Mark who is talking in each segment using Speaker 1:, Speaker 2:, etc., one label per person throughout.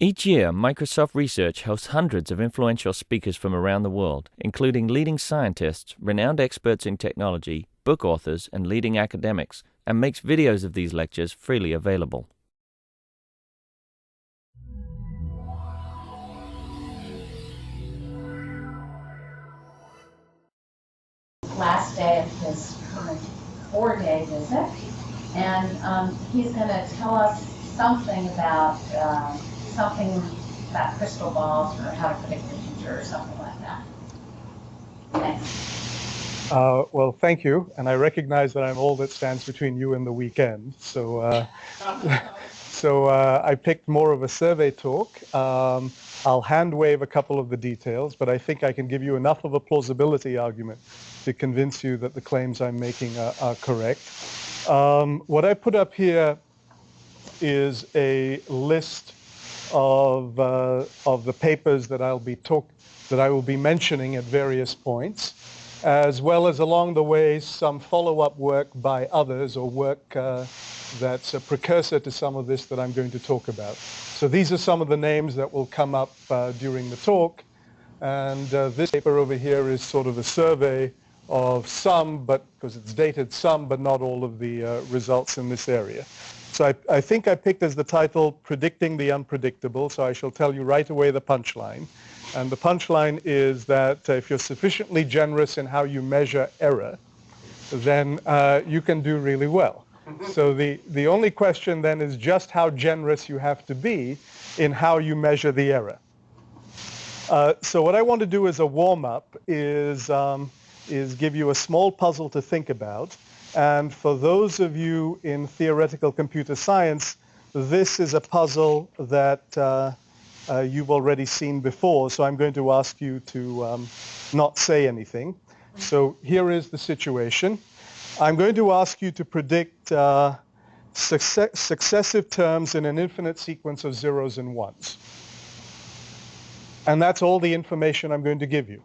Speaker 1: Each year, Microsoft Research hosts hundreds of influential speakers from around the world, including leading scientists, renowned experts in technology, book authors, and leading academics, and makes videos of these lectures freely available.
Speaker 2: Last day of his current 4-day visit, and he's going to tell us something about crystal balls or how to predict the future or something like that. Thanks.
Speaker 3: Well, thank you, and I recognize that I'm all that stands between you and the weekend. So, I picked more of a survey talk. I'll hand wave a couple of the details, but I think I can give you enough of a plausibility argument to convince you that the claims I'm making are correct. What I put up here is a list of the papers that I will be mentioning at various points, as well as along the way some follow-up work by others or work that's a precursor to some of this that I'm going to talk about. So these are some of the names that will come up during the talk, and this paper over here is sort of a survey of some, but because it's dated, some but not all of the results in this area. So I think I picked as the title, Predicting the Unpredictable, so I shall tell you right away the punchline. And the punchline is that if you're sufficiently generous in how you measure error, then you can do really well. So the only question then is just how generous you have to be in how you measure the error. So what I want to do as a warm-up is give you a small puzzle to think about. And for those of you in theoretical computer science, this is a puzzle that you've already seen before, so I'm going to ask you to not say anything. So here is the situation. I'm going to ask you to predict successive terms in an infinite sequence of zeros and ones. And that's all the information I'm going to give you.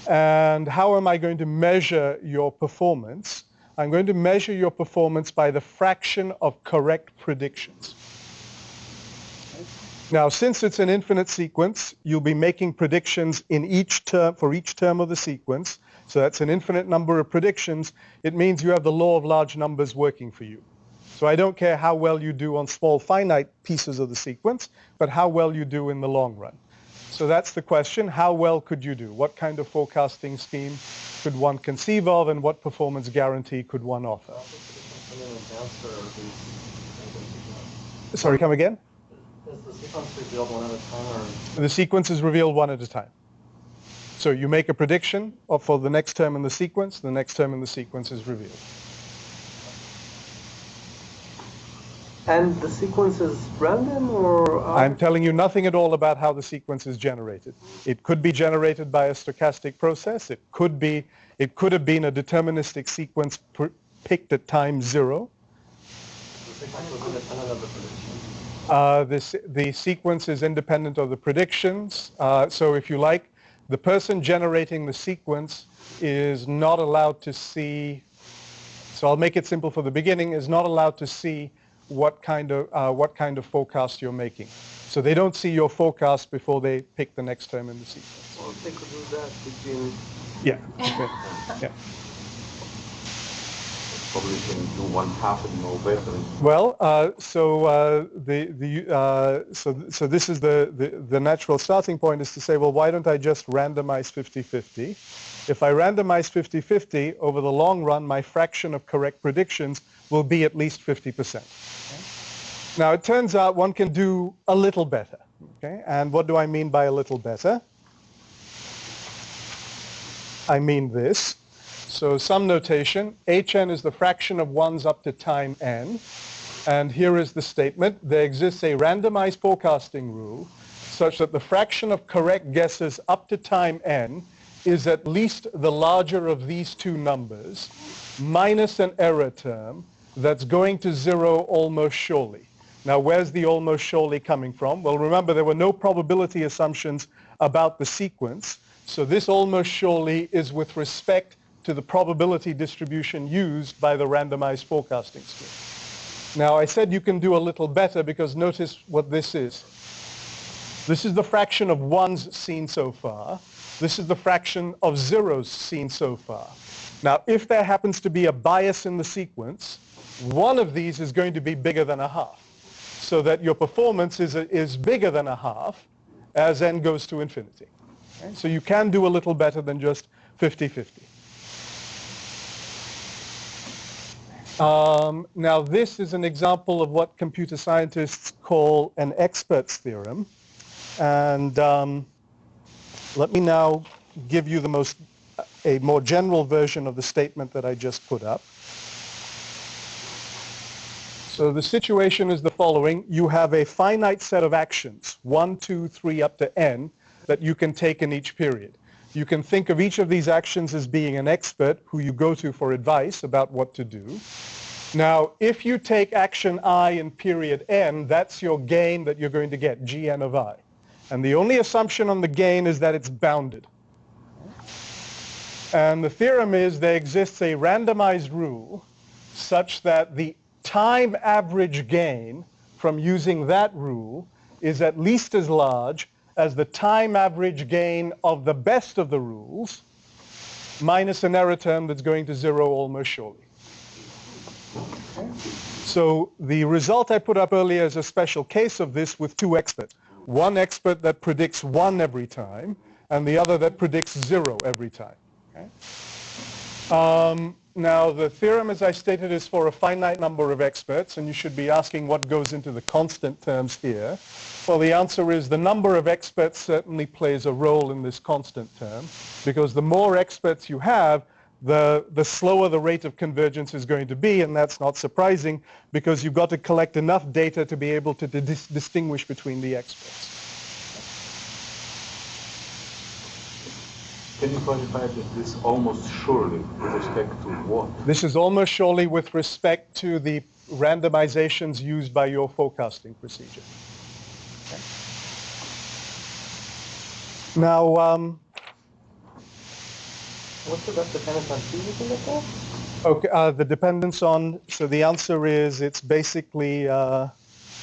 Speaker 3: And how am I going to measure your performance? I'm going to measure your performance by the fraction of correct predictions. Now, since it's an infinite sequence, you'll be making predictions in each term, for each term of the sequence. So that's an infinite number of predictions. It means you have the law of large numbers working for you. So I don't care how well you do on small finite pieces of the sequence, but how well you do in the long run. So that's the question. How well could you do? What kind of forecasting scheme could one conceive of, and what performance guarantee could one offer? Sorry, come again?
Speaker 4: Is the sequence revealed one at a time, or?
Speaker 3: The sequence is revealed one at a time. So you make a prediction for the next term in the sequence is revealed.
Speaker 4: And the sequence is random, or?
Speaker 3: I'm telling you nothing at all about how the sequence is generated. It could be generated by a stochastic process. It could have been a deterministic sequence picked at time 0.
Speaker 4: The sequence was independent of the prediction.
Speaker 3: The sequence is independent of the predictions. So if you like, the person generating the sequence is not allowed to see, so I'll make it simple for the beginning, is not allowed to see what kind of forecast you're making. So they don't see your forecast before they pick the next term in the sequence.
Speaker 4: Well, they could do that between...
Speaker 3: Yeah. Yeah.
Speaker 5: Probably can do 1/2 and no better.
Speaker 3: Well, so this is the natural starting point, is to say, well, why don't I just randomize 50-50? If I randomize 50-50, over the long run, my fraction of correct predictions will be at least 50%. Okay? Now, it turns out one can do a little better. Okay? And what do I mean by a little better? I mean this. So some notation, hn is the fraction of ones up to time n. And here is the statement. There exists a randomized forecasting rule such that the fraction of correct guesses up to time n is at least the larger of these two numbers minus an error term that's going to 0 almost surely. Now, where's the almost surely coming from? Well, remember, there were no probability assumptions about the sequence. So this almost surely is with respect to the probability distribution used by the randomized forecasting scheme. Now, I said you can do a little better because notice what this is. This is the fraction of ones seen so far. This is the fraction of zeros seen so far. Now, if there happens to be a bias in the sequence, one of these is going to be bigger than a half, so that your performance is bigger than a half as n goes to infinity. Okay? So you can do a little better than just 50-50. Now, this is an example of what computer scientists call an experts theorem. And let me now give you a more general version of the statement that I just put up. So the situation is the following. You have a finite set of actions, 1, 2, 3, up to n, that you can take in each period. You can think of each of these actions as being an expert who you go to for advice about what to do. Now, if you take action I in period n, that's your gain that you're going to get, Gn of I. And the only assumption on the gain is that it's bounded. And the theorem is there exists a randomized rule such that the time average gain from using that rule is at least as large as the time average gain of the best of the rules minus an error term that's going to 0 almost surely. Okay. So the result I put up earlier is a special case of this with two experts. One expert that predicts 1 every time, and the other that predicts 0 every time. Okay? Now, the theorem, as I stated, is for a finite number of experts, and you should be asking what goes into the constant terms here. Well, the answer is the number of experts certainly plays a role in this constant term, because the more experts you have, the slower the rate of convergence is going to be, and that's not surprising, because you've got to collect enough data to be able to distinguish between the experts.
Speaker 5: Can you qualify this almost surely with respect to what? This
Speaker 3: is almost surely with respect to the randomizations used by your forecasting procedure. Okay. Now,
Speaker 4: what's the best dependence on t you can look at?
Speaker 3: Okay, the dependence on, so the answer is it's basically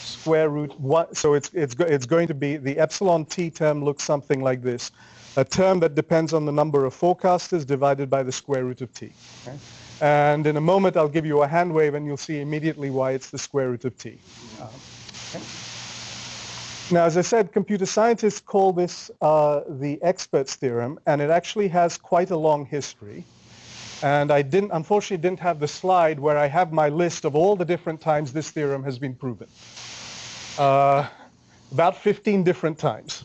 Speaker 3: square root 1. So it's going to be, the epsilon t term looks something like this. A term that depends on the number of forecasters divided by the square root of t. Okay? And in a moment, I'll give you a hand wave, and you'll see immediately why it's the square root of t. Okay? Now, as I said, computer scientists call this the experts theorem, and it actually has quite a long history. And I unfortunately didn't have the slide where I have my list of all the different times this theorem has been proven. About 15 different times.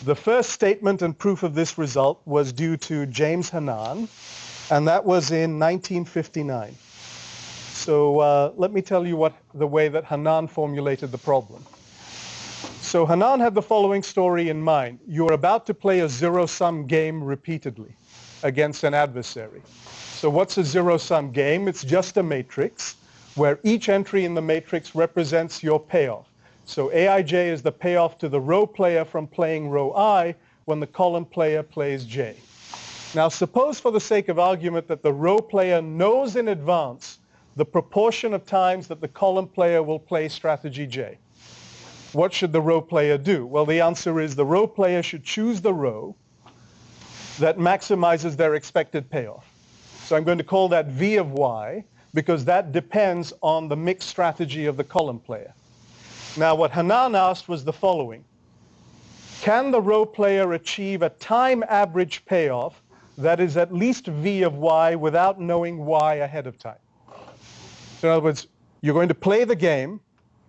Speaker 3: The first statement and proof of this result was due to James Hannan, and that was in 1959. So let me tell you the way that Hannan formulated the problem. So Hannan had the following story in mind. You're about to play a zero-sum game repeatedly against an adversary. So what's a zero-sum game? It's just a matrix where each entry in the matrix represents your payoff. So Aij is the payoff to the row player from playing row I when the column player plays J. Now suppose for the sake of argument that the row player knows in advance the proportion of times that the column player will play strategy J. What should the row player do? Well, the answer is the row player should choose the row that maximizes their expected payoff. So I'm going to call that V of Y because that depends on the mixed strategy of the column player. Now, what Hannan asked was the following. Can the row player achieve a time average payoff that is at least V of Y without knowing Y ahead of time? So in other words, you're going to play the game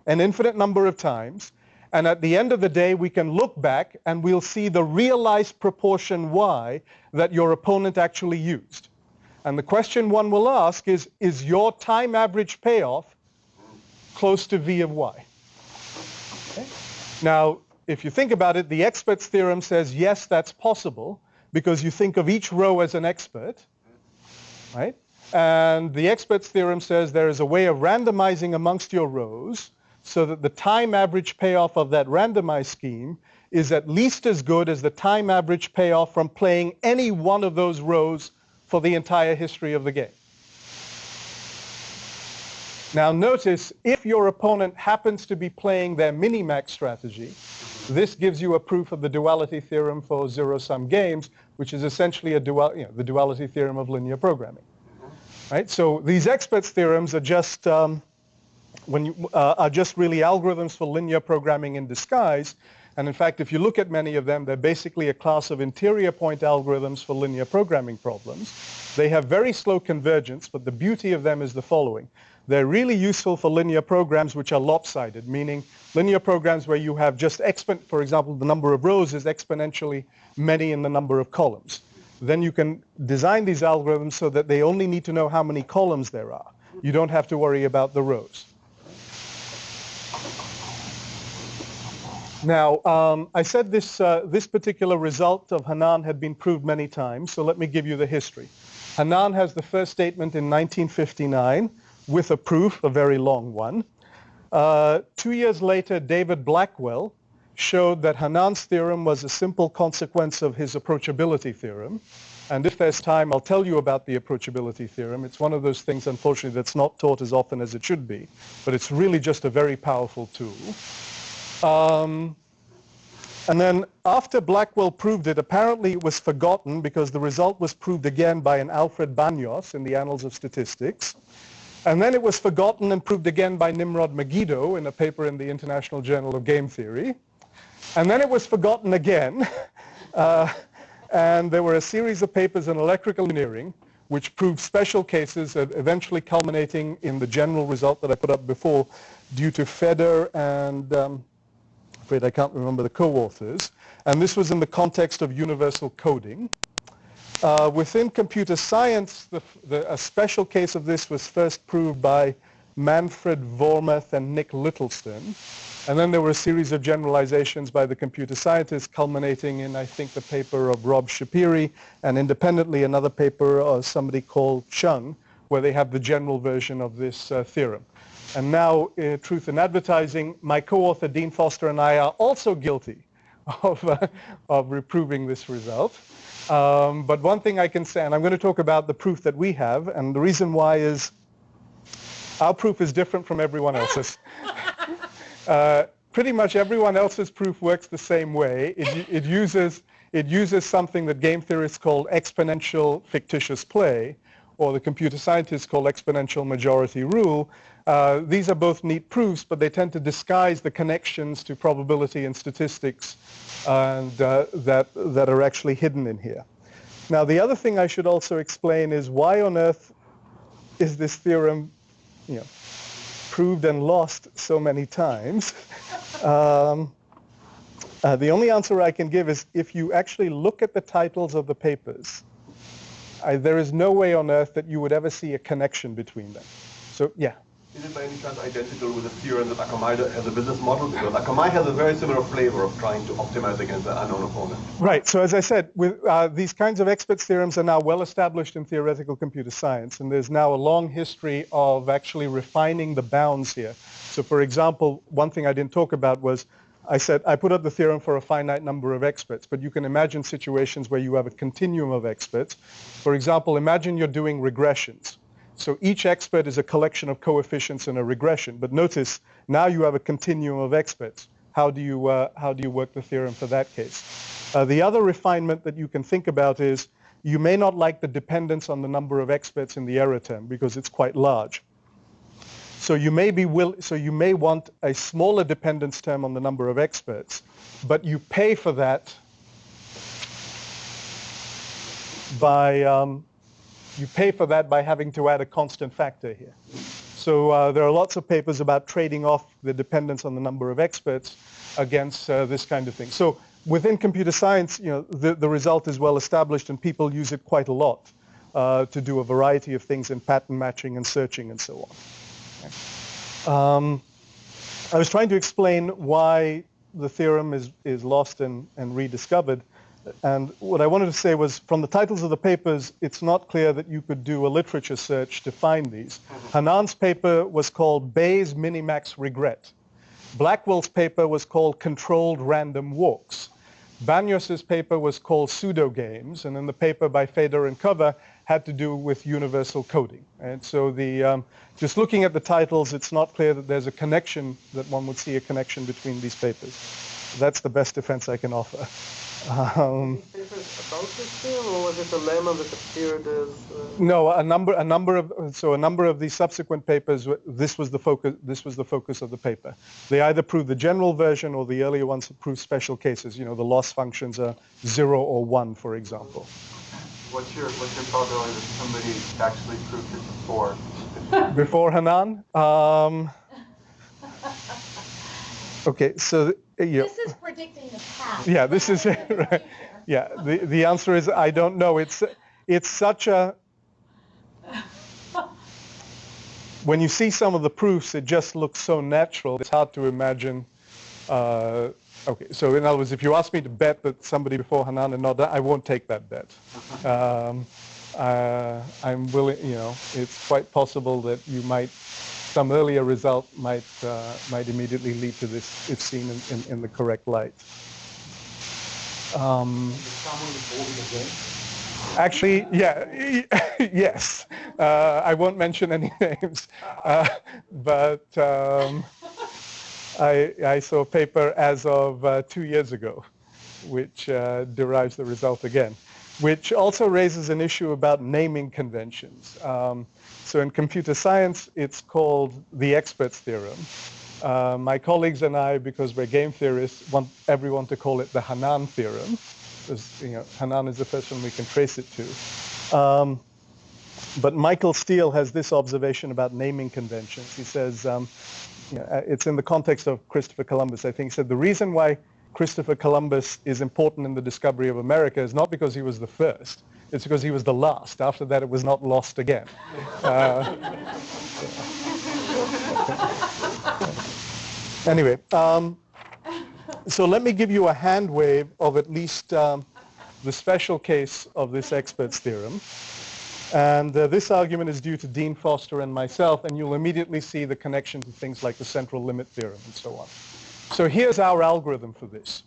Speaker 3: an infinite number of times, and at the end of the day, we can look back and we'll see the realized proportion Y that your opponent actually used. And the question one will ask is your time average payoff close to V of Y? Okay. Now, if you think about it, the experts theorem says, yes, that's possible, because you think of each row as an expert, right? And the experts theorem says there is a way of randomizing amongst your rows so that the time average payoff of that randomized scheme is at least as good as the time average payoff from playing any one of those rows for the entire history of the game. Now notice, if your opponent happens to be playing their Minimax strategy, This gives you a proof of the duality theorem for zero-sum games, which is essentially the duality theorem of linear programming. Right? So these experts theorems are just are just really algorithms for linear programming in disguise. And in fact, if you look at many of them, they're basically a class of interior point algorithms for linear programming problems. They have very slow convergence, but the beauty of them is the following. They're really useful for linear programs which are lopsided, meaning linear programs where you have just for example, the number of rows is exponentially many in the number of columns. Then you can design these algorithms so that they only need to know how many columns there are. You don't have to worry about the rows. Now, I said this particular result of Hanan had been proved many times, so let me give you the history. Hanan has the first statement in 1959 with a proof, a very long one. 2 years later, David Blackwell showed that Hanan's theorem was a simple consequence of his approachability theorem. And if there's time, I'll tell you about the approachability theorem. It's one of those things, unfortunately, that's not taught as often as it should be. But it's really just a very powerful tool. And then after Blackwell proved it, apparently it was forgotten because the result was proved again by an Alfred Banyos in the Annals of Statistics. And then it was forgotten and proved again by Nimrod Megiddo in a paper in the International Journal of Game Theory. And then it was forgotten again. And there were a series of papers in electrical engineering which proved special cases, eventually culminating in the general result that I put up before due to Feder and I can't remember the co-authors. And this was in the context of universal coding. Within computer science, a special case of this was first proved by Manfred Vormuth and Nick Littlestone. And then there were a series of generalizations by the computer scientists culminating in, I think, the paper of Rob Shapiri, and independently another paper of somebody called Chung, where they have the general version of this theorem. And now, Truth in Advertising, my co-author Dean Foster and I are also guilty of reproving this result. But one thing I can say, and I'm going to talk about the proof that we have, and the reason why is our proof is different from everyone else's. Pretty much everyone else's proof works the same way. It uses something that game theorists call exponential fictitious play, or the computer scientists call exponential majority rule. These are both neat proofs, but they tend to disguise the connections to probability and statistics and that are actually hidden in here. Now, the other thing I should also explain is why on earth is this theorem, proved and lost so many times? The only answer I can give is if you actually look at the titles of the papers, there is no way on earth that you would ever see a connection between them. So, yeah.
Speaker 4: Is it by any chance identical with the theorem that Akamai has a business model? Because Akamai has a very similar flavor of trying to optimize against an unknown opponent.
Speaker 3: Right. So as I said, these kinds of experts theorems are now well established in theoretical computer science, and there's now a long history of actually refining the bounds here. So for example, one thing I didn't talk about was I said I put up the theorem for a finite number of experts, but you can imagine situations where you have a continuum of experts. For example, imagine you're doing regressions. So each expert is a collection of coefficients in a regression. But notice, now you have a continuum of experts. How do you work the theorem for that case? The other refinement that you can think about is you may not like the dependence on the number of experts in the error term because it's quite large. So you may want a smaller dependence term on the number of experts, but you pay for that by having to add a constant factor here. So there are lots of papers about trading off the dependence on the number of experts against this kind of thing. So within computer science, the result is well established, and people use it quite a lot to do a variety of things in pattern matching and searching and so on. I was trying to explain why the theorem is lost and rediscovered. And what I wanted to say was, from the titles of the papers, it's not clear that you could do a literature search to find these. Hanan's paper was called Bayes' Minimax Regret. Blackwell's paper was called Controlled Random Walks. Banyos's paper was called Pseudo Games, and then the paper by Feder and Cover had to do with universal coding. And so just looking at the titles, it's not clear that there's a connection, that one would see a connection between these papers. That's the best defense I can offer.
Speaker 6: These papers about this theorem, or was it a lemma that appeared as?
Speaker 3: No, a number of these subsequent papers. This was the focus. This was the focus of the paper. They either prove the general version, or the earlier ones prove special cases. You know, the loss functions are 0 or 1, for example.
Speaker 5: What's your probability that somebody actually proved it before?
Speaker 3: Before Hanan? Okay, so
Speaker 2: This is predicting the past.
Speaker 3: yeah, this is right. Yeah, the answer is I don't know. It's such a, when you see some of the proofs, it just looks so natural. It's hard to imagine. Okay, so in other words, if you ask me to bet that somebody before Hanan and not that, I won't take that bet. I'm willing, you know, it's quite possible that you might, some earlier result might immediately lead to this if seen in the correct light. Actually, yeah, yes. I won't mention any names, but I saw a paper as of 2 years ago, which derives the result again, which also raises an issue about naming conventions. So in computer science, it's called the Experts Theorem. My colleagues and I, because we're game theorists, want everyone to call it the Hanan Theorem, because you know, Hanan is the first one we can trace it to. But Michael Steele has this observation about naming conventions. He says, you know, it's in the context of Christopher Columbus, I think. He said the reason why Christopher Columbus is important in the discovery of America is not because he was the first, it's because he was the last. After that, it was not lost again. Anyway, so let me give you a hand wave of at least the special case of this experts theorem. And this argument is due to Dean Foster and myself, and you'll immediately see the connection to things like the central limit theorem and so on. So here's our algorithm for this.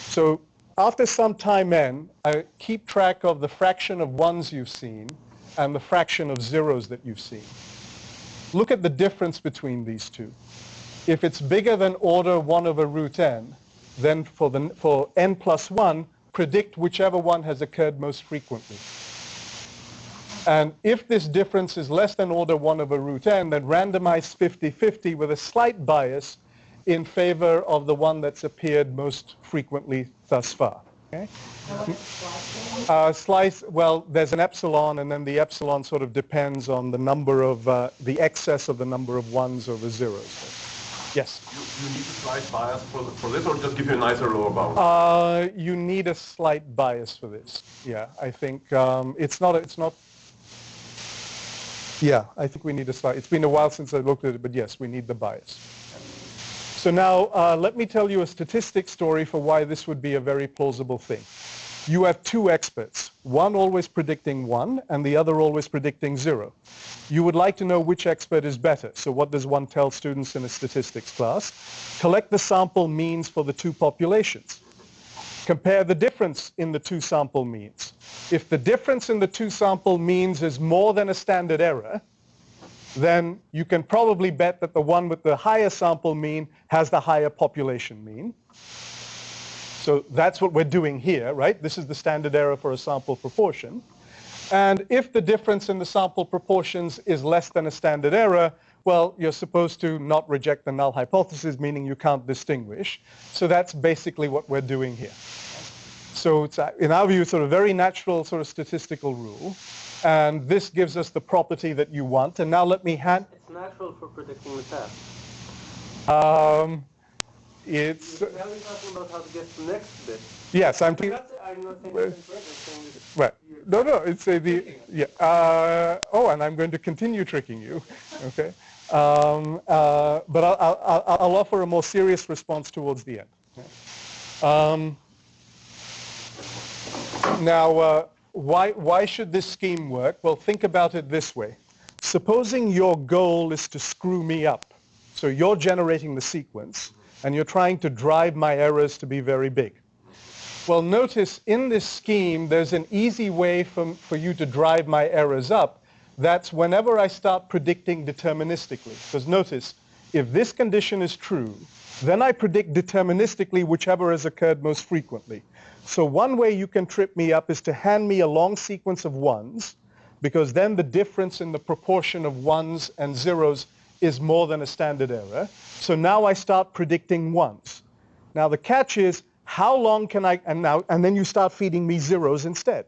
Speaker 3: So after some time n, I keep track of the fraction of ones you've seen and the fraction of zeros that you've seen. Look at the difference between these two. If it's bigger than order 1 over root n, then for n plus 1, predict whichever one has occurred most frequently. And if this difference is less than order 1 over root n, then randomize 50-50 with a slight bias in favor of the one that's appeared most frequently thus far. Okay? Slice, well, there's an epsilon, and then the epsilon sort of depends on the number of, the excess of the number of ones over zeros. Yes?
Speaker 4: You need a slight bias for this, or just give you a nicer lower bound?
Speaker 3: You need a slight bias for this. Yeah, I think it's not, yeah, I think we need a slight, it's been a while since I looked at it, but yes, we need the bias. So now let me tell you a statistic story for why this would be a very plausible thing. You have two experts, one always predicting 1 and the other always predicting 0. You would like to know which expert is better. So what does one tell students in a statistics class? Collect the sample means for the two populations. Compare the difference in the two sample means. If the difference in the two sample means is more than a standard error, then you can probably bet that the one with the higher sample mean has the higher population mean. So that's what we're doing here, right? This is the standard error for a sample proportion. And if the difference in the sample proportions is less than a standard error, well, you're supposed to not reject the null hypothesis, meaning you can't distinguish. So that's basically what we're doing here. So it's, in our view, sort of very natural sort of statistical rule. And this gives us the property that you want. And now let me hand...
Speaker 6: It's natural for predicting the past.
Speaker 3: It's...
Speaker 6: Now we're talking about how to get the next bit.
Speaker 3: Yes, I'm...
Speaker 6: I'm not saying it's
Speaker 3: Right. No, it's yeah. Oh, and I'm going to continue tricking you. Okay. But I'll offer a more serious response towards the end. Now, why should this scheme work? Well, think about it this way. Supposing your goal is to screw me up. So you're generating the sequence, and you're trying to drive my errors to be very big. Well, notice in this scheme, there's an easy way for you to drive my errors up. That's whenever I start predicting deterministically. Because notice, if this condition is true, then I predict deterministically whichever has occurred most frequently. So one way you can trip me up is to hand me a long sequence of ones, because then the difference in the proportion of ones and zeros is more than a standard error. So now I start predicting ones. Now the catch is, how long can I, and then you start feeding me zeros instead.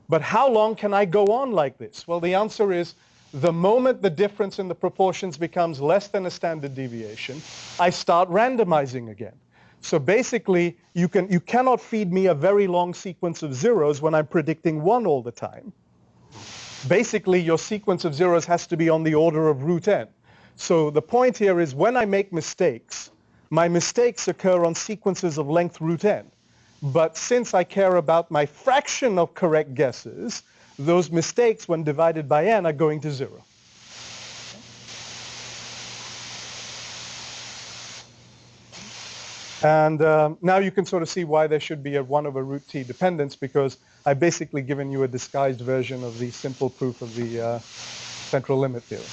Speaker 3: But how long can I go on like this? Well, the answer is, the moment the difference in the proportions becomes less than a standard deviation, I start randomizing again. So basically, you cannot feed me a very long sequence of zeros when I'm predicting 1 all the time. Basically, your sequence of zeros has to be on the order of root n. So the point here is, when I make mistakes, my mistakes occur on sequences of length root n. But since I care about my fraction of correct guesses, those mistakes, when divided by n, are going to 0. And now you can sort of see why there should be a 1 over root t dependence, because I've basically given you a disguised version of the simple proof of the central limit theorem.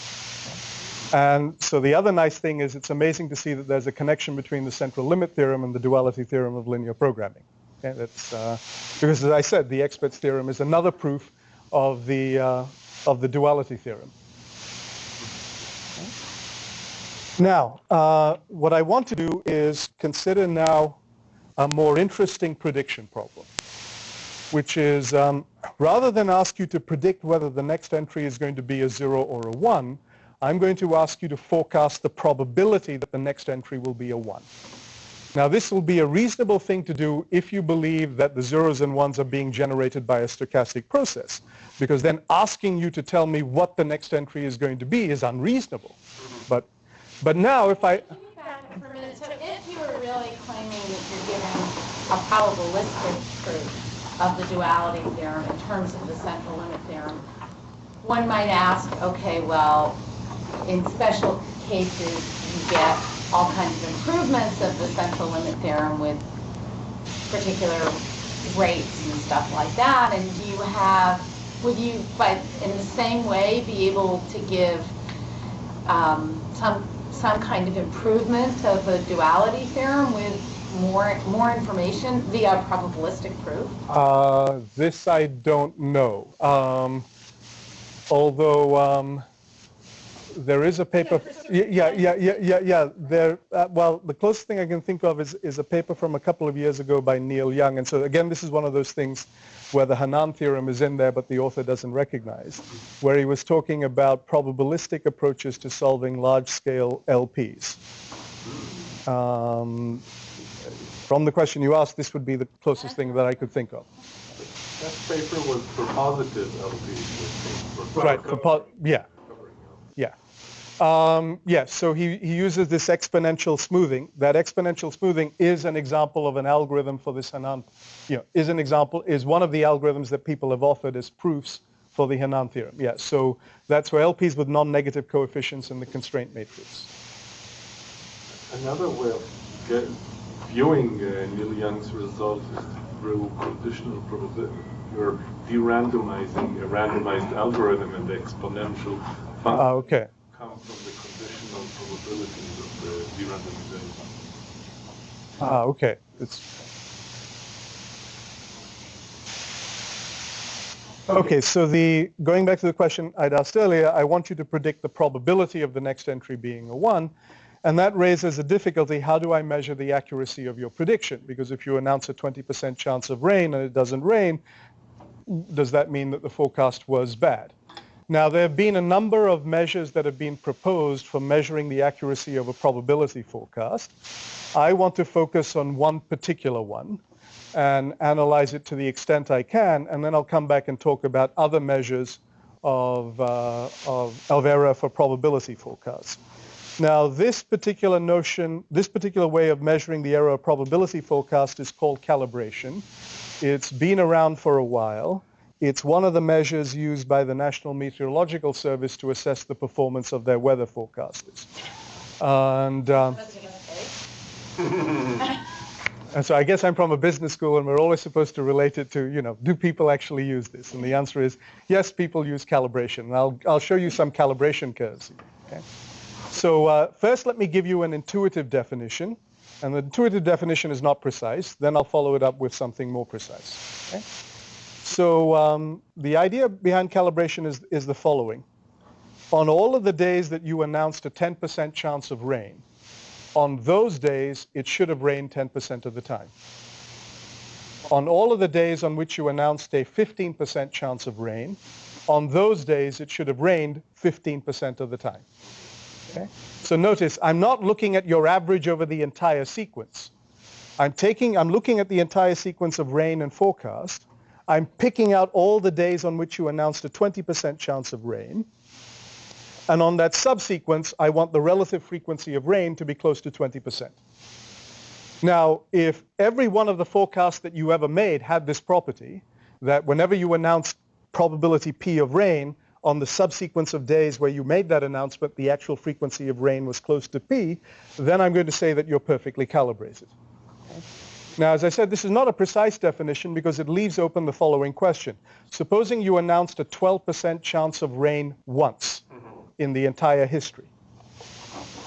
Speaker 3: And so the other nice thing is, it's amazing to see that there's a connection between the central limit theorem and the duality theorem of linear programming. Okay, that's because, as I said, the Experts Theorem is another proof of the duality theorem. Now, what I want to do is consider now a more interesting prediction problem, which is, rather than ask you to predict whether the next entry is going to be a 0 or a 1, I'm going to ask you to forecast the probability that the next entry will be a 1. Now, this will be a reasonable thing to do if you believe that the zeros and ones are being generated by a stochastic process, because then asking you to tell me what the next entry is going to be is unreasonable. But now, if I...
Speaker 2: Can you back up for a minute? So if you were really claiming that you're giving a probabilistic proof of the duality theorem in terms of the central limit theorem, one might ask, okay, well, in special cases, you get all kinds of improvements of the central limit theorem with particular rates and stuff like that. And do you have, would you, but in the same way, be able to give some kind of improvement of the duality theorem with more information via probabilistic proof?
Speaker 3: This I don't know. Although there is a paper. Yeah. There. Well, the closest thing I can think of is a paper from a couple of years ago by Neil Young. And so again, this is one of those things where the Hanan theorem is in there, but the author doesn't recognize, where he was talking about probabilistic approaches to solving large-scale LPs. From the question you asked, this would be the closest thing that I could think of.
Speaker 5: That paper was for positive LPs.
Speaker 3: Right. Yes, so he uses this exponential smoothing. That exponential smoothing is an example of an algorithm for this Hanan, is one of the algorithms that people have offered as proofs for the Hanan theorem. Yeah, so that's for LPs with non-negative coefficients in the constraint matrix.
Speaker 5: Another way of viewing Neil Young's result is through conditional probability. You're de-randomizing a randomized algorithm, and the exponential function come from the conditional probabilities of the de-randomization.
Speaker 3: Okay. Okay, so going back to the question I'd asked earlier, I want you to predict the probability of the next entry being a 1, and that raises a difficulty. How do I measure the accuracy of your prediction? Because if you announce a 20% chance of rain and it doesn't rain, does that mean that the forecast was bad? Now, there have been a number of measures that have been proposed for measuring the accuracy of a probability forecast. I want to focus on one particular one and analyze it to the extent I can, and then I'll come back and talk about other measures of error for probability forecasts. Now, this particular way of measuring the error of probability forecast is called calibration. It's been around for a while. It's one of the measures used by the National Meteorological Service to assess the performance of their weather forecasters. And so I guess I'm from a business school, and we're always supposed to relate it to, do people actually use this? And the answer is, yes, people use calibration. And I'll show you some calibration curves. Okay? So first, let me give you an intuitive definition. And the intuitive definition is not precise. Then I'll follow it up with something more precise. Okay? So the idea behind calibration is the following. On all of the days that you announced a 10% chance of rain, on those days, it should have rained 10% of the time. On all of the days on which you announced a 15% chance of rain, on those days, it should have rained 15% of the time. Okay? So notice, I'm not looking at your average over the entire sequence. I'm looking at the entire sequence of rain and forecast. I'm picking out all the days on which you announced a 20% chance of rain. And on that subsequence, I want the relative frequency of rain to be close to 20%. Now, if every one of the forecasts that you ever made had this property, that whenever you announced probability P of rain, on the subsequence of days where you made that announcement, the actual frequency of rain was close to P, then I'm going to say that you're perfectly calibrated. Okay? Now, as I said, this is not a precise definition because it leaves open the following question. Supposing you announced a 12% chance of rain once in the entire history.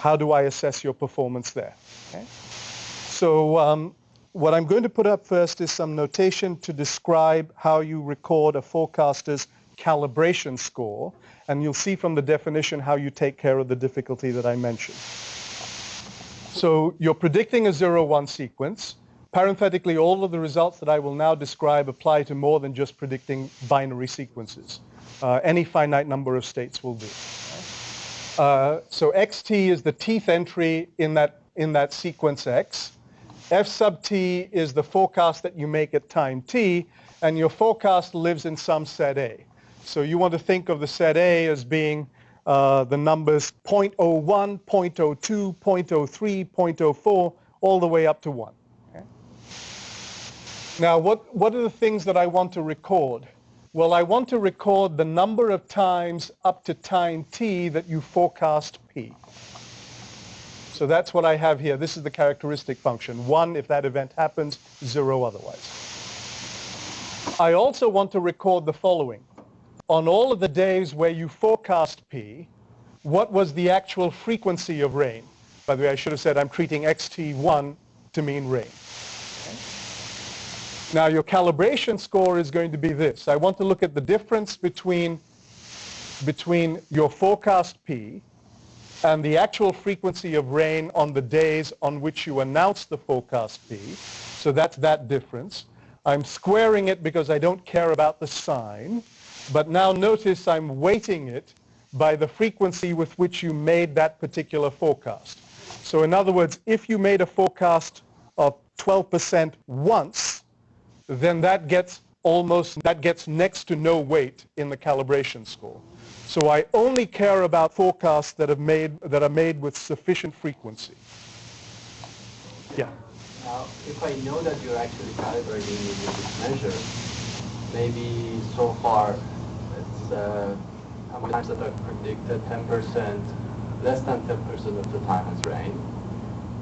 Speaker 3: How do I assess your performance there? Okay? So what I'm going to put up first is some notation to describe how you record a forecaster's calibration score, and you'll see from the definition how you take care of the difficulty that I mentioned. So you're predicting a 0-1 sequence. Parenthetically, all of the results that I will now describe apply to more than just predicting binary sequences. Any finite number of states will do. So xt is the tth entry in that sequence x. F sub t is the forecast that you make at time t, and your forecast lives in some set A. So you want to think of the set A as being the numbers 0.01, 0.02, 0.03, 0.04, all the way up to 1. Okay? Now, what are the things that I want to record? Well, I want to record the number of times up to time t that you forecast P. So that's what I have here. This is the characteristic function. 1 if that event happens, 0 otherwise. I also want to record the following. On all of the days where you forecast P, what was the actual frequency of rain? By the way, I should have said I'm treating xt1 to mean rain. Okay. Now, your calibration score is going to be this. I want to look at the difference between your forecast P and the actual frequency of rain on the days on which you announce the forecast P. So that's that difference. I'm squaring it because I don't care about the sign. But now notice I'm weighting it by the frequency with which you made that particular forecast. So in other words, if you made a forecast of 12% once, then that gets next to no weight in the calibration score. So I only care about forecasts that are made with sufficient frequency. Yeah.
Speaker 7: Now, if I know that you're actually calibrating using this measure, maybe so far it's how many times that I've predicted 10%, less than 10% of the time has rained.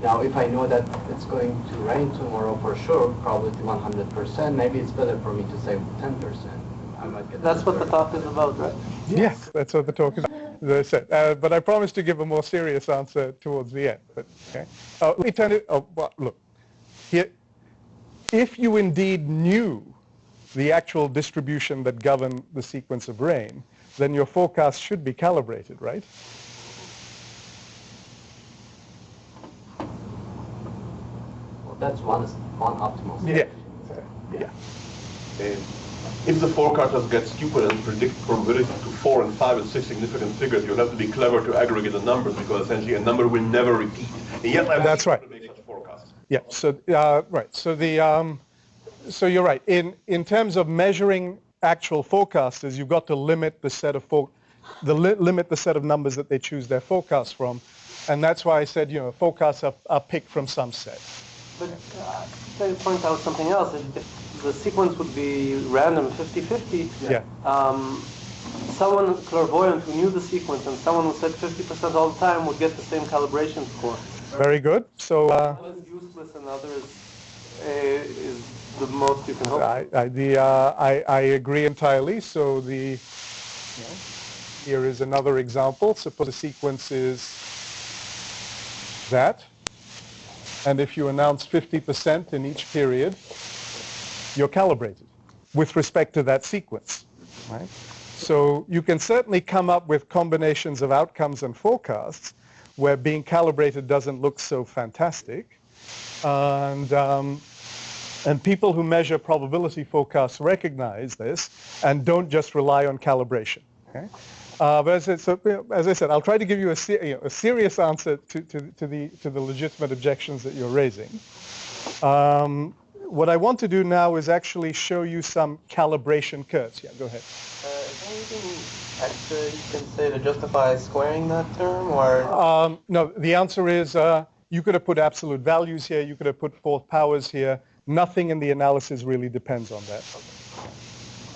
Speaker 7: Now, if I know that it's going to rain tomorrow for sure, probably 100%, maybe it's better for me to say 10%. I might get
Speaker 6: That's what the talk is about, right?
Speaker 3: Yes, that's what the talk is about, as I said. But I promise to give a more serious answer towards the end. But, okay. Let me turn it, well, look. Here, if you indeed knew the actual distribution that governed the sequence of rain, then your forecast should be calibrated, right?
Speaker 7: Well, that's one optimal state.
Speaker 3: Yeah.
Speaker 4: If the forecasters get stupid and predict probability to 4 and 5 and 6 significant figures, you'll have to be clever to aggregate the numbers because essentially a number will never repeat. And yet,
Speaker 3: that's right.
Speaker 4: To make such forecasts.
Speaker 3: Yeah. So right. So so you're right. In terms of measuring actual forecasters, you've got to limit the set of limit the set of numbers that they choose their forecasts from, and that's why I said forecasts are picked from some set.
Speaker 6: But to point out something else, if the sequence would be random, 50-50.
Speaker 3: Yeah.
Speaker 6: Someone clairvoyant who knew the sequence and someone who said 50% all the time would get the same calibration score.
Speaker 3: Very good. So
Speaker 6: one is useless and the other is the most you can hope.
Speaker 3: I agree entirely. So here is another example. Suppose the sequence is that. And if you announce 50% in each period, you're calibrated with respect to that sequence, right? So you can certainly come up with combinations of outcomes and forecasts where being calibrated doesn't look so fantastic. And people who measure probability forecasts recognize this and don't just rely on calibration. Okay? But as I said, I'll try to give you a serious answer to the legitimate objections that you're raising. What I want to do now is actually show you some calibration curves. Yeah, go ahead.
Speaker 6: Is there anything extra you can say to justify squaring that term, or?
Speaker 3: No, the answer is you could have put absolute values here. You could have put fourth powers here. Nothing in the analysis really depends on that.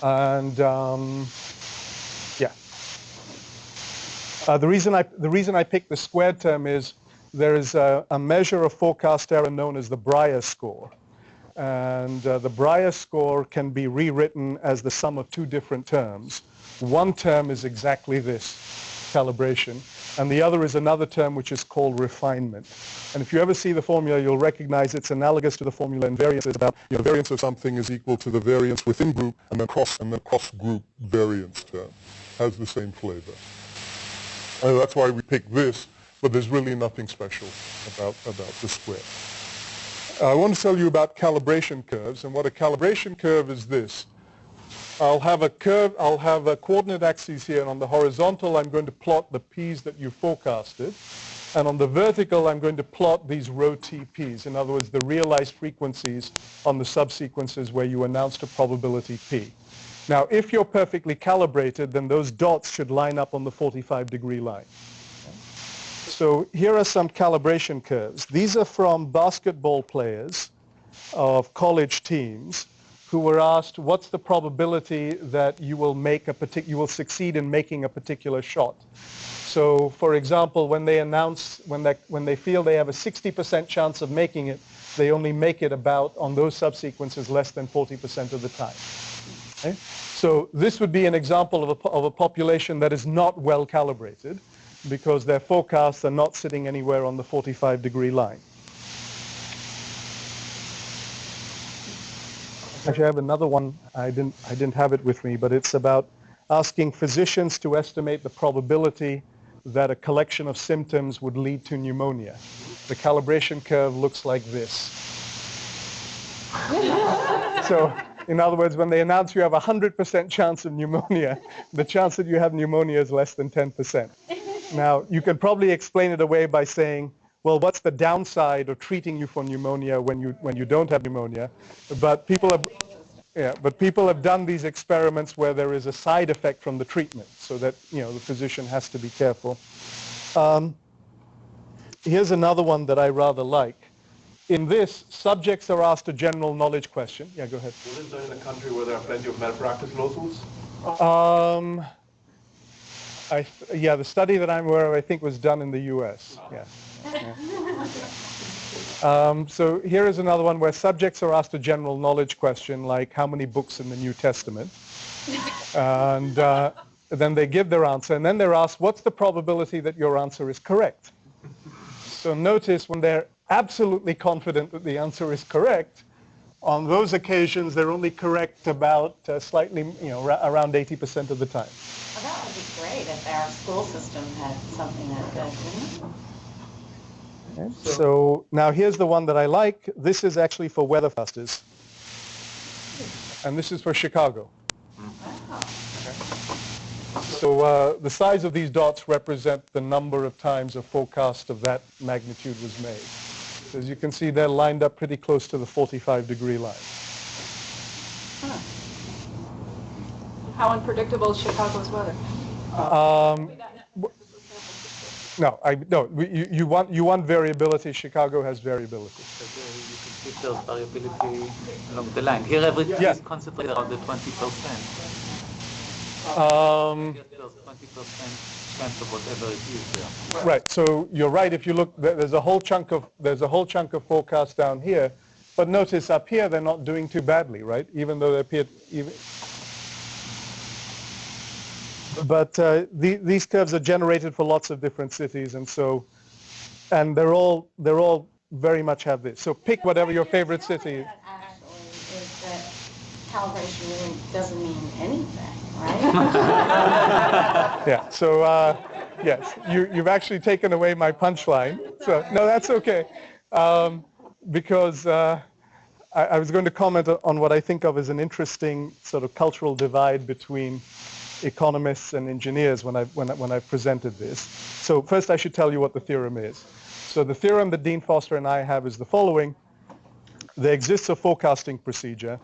Speaker 3: And yeah. The reason I picked the squared term is there is a measure of forecast error known as the Breyer score. And the Breyer score can be rewritten as the sum of two different terms. One term is exactly this, calibration, and the other is another term which is called refinement. And if you ever see the formula, you'll recognize it's analogous to the formula in variance. It's about
Speaker 8: the variance of something is equal to the variance within group, and the cross group variance term has the same flavor. And that's why we picked this, but there's really nothing special about the square. I want to tell you about calibration curves, and what a calibration curve is this. I'll have a coordinate axes here, and on the horizontal I'm going to plot the p's that you forecasted, and on the vertical I'm going to plot these rho TPs, in other words the realized frequencies on the subsequences where you announced a probability p. Now if you're perfectly calibrated, then those dots should line up on the 45-degree line. So here are some calibration curves. These are from basketball players of college teams who were asked, what's the probability that you will succeed in making a particular shot? So, for example, when they feel they have a 60% chance of making it, they only make it about, on those subsequences, less than 40% of the time. Okay? So this would be an example of a population that is not well calibrated, because their forecasts are not sitting anywhere on the 45-degree line. Actually, I have another one. I didn't have it with me, but it's about asking physicians to estimate the probability that a collection of symptoms would lead to pneumonia. The calibration curve looks like this. So, in other words, when they announce you have a 100% chance of pneumonia, the chance that you have pneumonia is less than 10%. Now, you can probably explain it away by saying, well, what's the downside of treating you for pneumonia when you don't have pneumonia? But people have done these experiments where there is a side effect from the treatment, so that the physician has to be careful. Here's another one that I rather like. In this, subjects are asked a general knowledge question. Yeah, go ahead.
Speaker 4: You live done in a country where there are plenty of malpractice lawsuits?
Speaker 3: The study that I'm aware of, I think, was done in the U.S. Yeah. So here is another one where subjects are asked a general knowledge question, like how many books in the New Testament, and then they give their answer, and then they're asked, what's the probability that your answer is correct? So notice when they're absolutely confident that the answer is correct, on those occasions they're only correct about slightly, around 80% of the time.
Speaker 2: Well, that would be great if our school system had something that good, wouldn't it?
Speaker 3: Okay. So now here's the one that I like. This is actually for weather forecasters, and this is for Chicago.
Speaker 2: Wow.
Speaker 3: So the size of these dots represent the number of times a forecast of that magnitude was made. So as you can see, they're lined up pretty close to the 45-degree line.
Speaker 2: Huh.
Speaker 9: How unpredictable is Chicago's weather?
Speaker 3: No, you want variability. Chicago has variability.
Speaker 10: You can keep those variability along the line. Here everything is concentrated around the 20%. Get those 20% chance of whatever it is there.
Speaker 3: Right. So you're right. If you look, there's a whole chunk of forecast down here, but notice up here they're not doing too badly, right? Even though they appear But these curves are generated for lots of different cities, and so and they're all very much have this. So pick whatever your favorite city is.
Speaker 2: Actually, is that calibration really doesn't mean anything, right?
Speaker 3: Yeah. So yes, you've actually taken away my punchline. So no, that's okay, because I was going to comment on what I think of as an interesting sort of cultural divide between economists and engineers when I presented this. So first, I should tell you what the theorem is. So the theorem that Dean Foster and I have is the following. There exists a forecasting procedure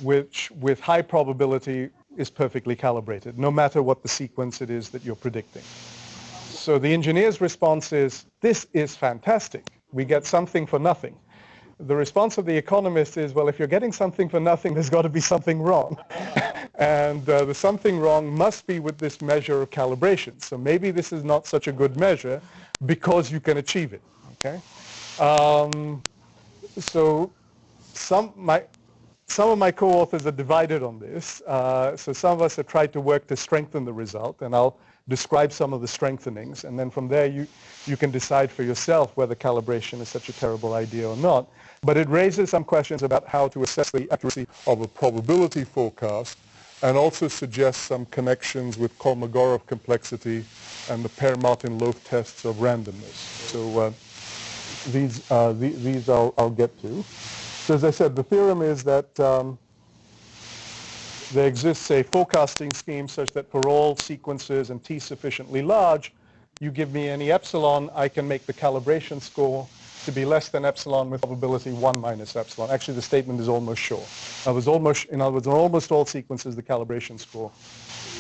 Speaker 3: which, with high probability, is perfectly calibrated, no matter what the sequence it is that you're predicting. So the engineer's response is, this is fantastic. We get something for nothing. The response of the economist is, well, if you're getting something for nothing, there's got to be something wrong. And the something wrong must be with this measure of calibration. So maybe this is not such a good measure because you can achieve it. Okay. So some of my co-authors are divided on this. So some of us have tried to work to strengthen the result, and I'll describe some of the strengthenings, and then from there you can decide for yourself whether calibration is such a terrible idea or not. But it raises some questions about how to assess the accuracy
Speaker 8: of a probability forecast, and also suggests some connections with Kolmogorov complexity and the Pear-Martin-Loaf tests of randomness. So these I'll get to. So as I said, the theorem is that there exists a forecasting scheme such that for all sequences and t sufficiently large, you give me any epsilon, I can make the calibration score to be less than epsilon with probability 1 minus epsilon. Actually, the statement is almost sure. In other words, in almost all sequences, the calibration score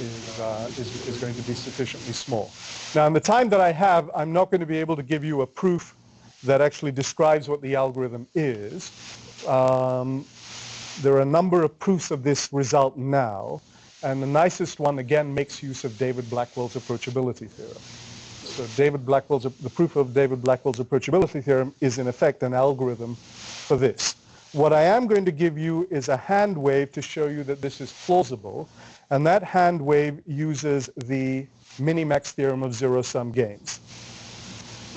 Speaker 8: is going to be sufficiently small. Now, in the time that I have, I'm not going to be able to give you a proof that actually describes what the algorithm is. There are a number of proofs of this result now, and the nicest one, again, makes use of David Blackwell's approachability theorem. So the proof of David Blackwell's approachability theorem is, in effect, an algorithm for this. What I am going to give you is a hand wave to show you that this is plausible, and that hand wave uses the Minimax theorem of zero-sum gains.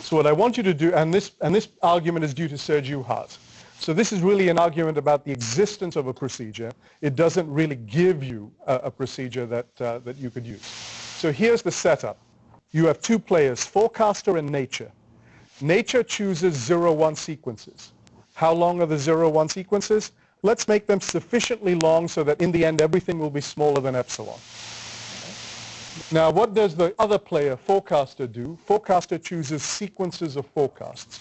Speaker 8: So what I want you to do, and this argument is due to Serge Uhart. So this is really an argument about the existence of a procedure. It doesn't really give you a procedure that you could use. So here's the setup. You have two players, forecaster and nature. Nature chooses 0-1 sequences. How long are the 0-1 sequences? Let's make them sufficiently long so that in the end everything will be smaller than epsilon. Now, what does the other player, forecaster, do? Forecaster chooses sequences of forecasts.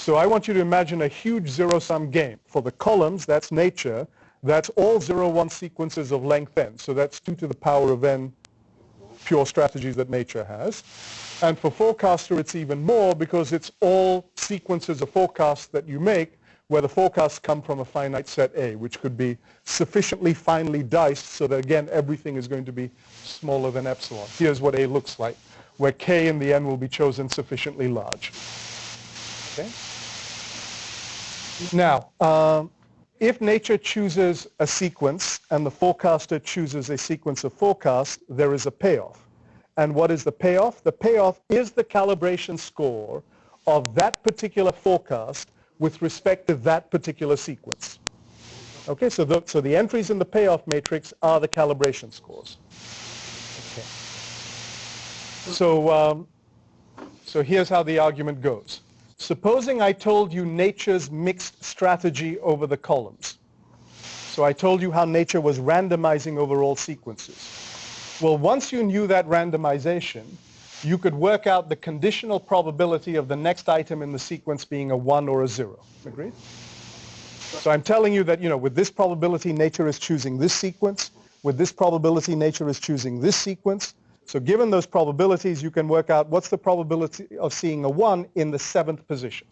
Speaker 8: So I want you to imagine a huge zero-sum game. For the columns, that's nature. That's all 0-1 sequences of length n. So that's 2 to the power of n pure strategies that nature has. And for forecaster, it's even more because it's all sequences of forecasts that you make where the forecasts come from a finite set A, which could be sufficiently finely diced so that, again, everything is going to be smaller than epsilon. Here's what A looks like, where K in the end will be chosen sufficiently large. Okay? Now, if nature chooses a sequence and the forecaster chooses a sequence of forecasts, there is a payoff. And what is the payoff? The payoff is the calibration score of that particular forecast with respect to that particular sequence. Okay, so the entries in the payoff matrix are the calibration scores. Okay. So here's how the argument goes. Supposing I told you nature's mixed strategy over the columns. So I told you how nature was randomizing over all sequences. Well, once you knew that randomization, you could work out the conditional probability of the next item in the sequence being a 1 or a 0. Agreed? So I'm telling you that, with this probability, nature is choosing this sequence. With this probability, nature is choosing this sequence. So given those probabilities, you can work out what's the probability of seeing a 1 in the 7th position.